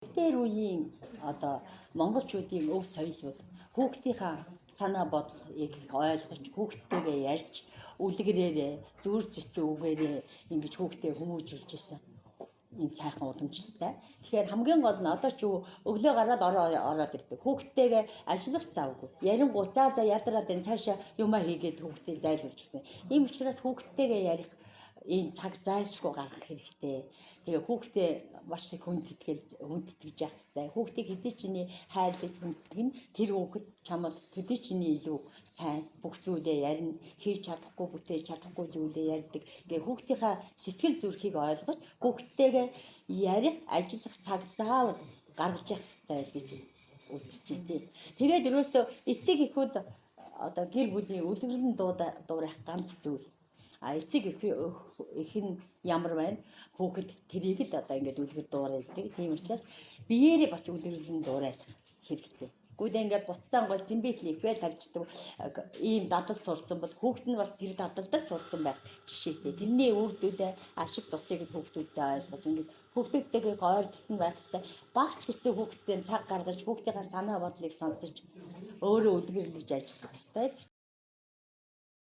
Тэр үеийн одоо монголчуудын өв соёл бол хүүхдийнхаа санаа бодлыг ойлгож, хүүхдтэйгээ ярьж, үлгэрээрээ, зүүр цэцэн үгээрээ ингэж хүүхдээ хүмүүжүүлж исэн ийм сайхан уламжлалтай. Тэгэхээр хамгийн гол нь одоо ч өглөө гараад ороод ирдэг. Хүүхдтэйгээ ажиллах завгүй. Ярингуу за ядраад энэ цаашаа юмаа хийгээд хүүхдээ зайлуулж гисэн. Ийм учраас хүүхдтэйгээ ярих ийм цаг зайлшгүй гаргах хэрэгтэй. Тэгээ хүүхдээ маш их хүндэтгэж явах хэрэгтэй. Хүүхдийг хэдий чиний хайрлаж хүндтгэн тэр хүүхэд чамд төдий чиний илүү сайн бүх зүйлээ ярина, хийж чадахгүй бүтээж чадахгүй зүйлээ ярьдаг. Ингээ хүүхдийнхаа сэтгэл зүрхийг ойлгож хүүхдтэйгээ ярих, ажиллах цаг заавал гаргаж явах хэрэгтэй гэж үзэж байна. Тэгээд ерөөсөө эцэг эхүүд одоо гэр бүлийн үлгэрлэн дуурайх ганц зүйл. Эцэг их нь ямар байна? Хүүхэд тэрийг л одоо ингээд үлгэр дуурайдаг. Тийм учраас биеэрээ бас үлгэрлэн дуурайлах хэрэгтэй. Гүдээ ингээд буцсан гол симбитлийн ихвэ тавьждаг ийм дадал сурцсан бол хүүхэд нь бас тэр дадалдаа сурцсан байх жишээтэй. Тэрний үр дүнээ ашиг тусыг хүүхдүүдтэй ойлгож ингээд хүүхдүүдтэйгээ ойр дотн байх хэрэгтэй. Багч гэсэн хүүхдтэй цаг гаргаж хүүхдийн санаа бодлыг сонсож өөрөө үлгэрлэж ажиллах хэрэгтэй.